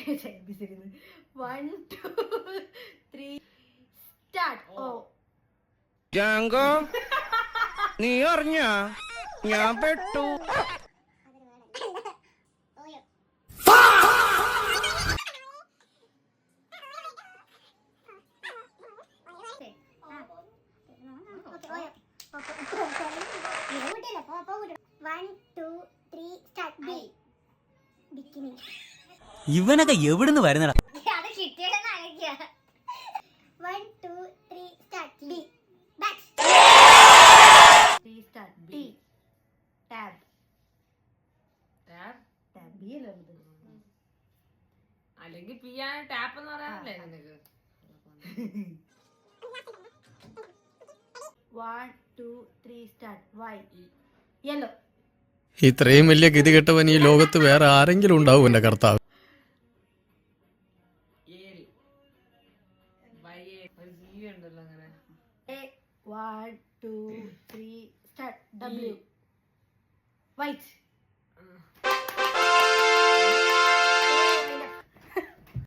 1 2 3 start. ഓ ജാങ്കോ നീ അറിഞ്ഞ ഞാൻ പെട്ടു. ഇവനൊക്കെ എവിടുന്ന് വരുന്നടാ? അല്ലെങ്കിൽ പിയാനോ ടാപ്പ് എന്ന് പറയാനല്ലേ നിനക്ക്? 1 2 3 സ്റ്റാർട്ട്. Y yellow. ഇത്രയും വലിയ ഗതികെട്ടവൻ ഈ ലോകത്ത് വേറെ ആരെങ്കിലും ഉണ്ടാവും എന്റെ കർത്താവ്. ഉണ്ടല്ലോ അങ്ങനെ. 1 2 3 സ്റ്റാർട്ട്. W white.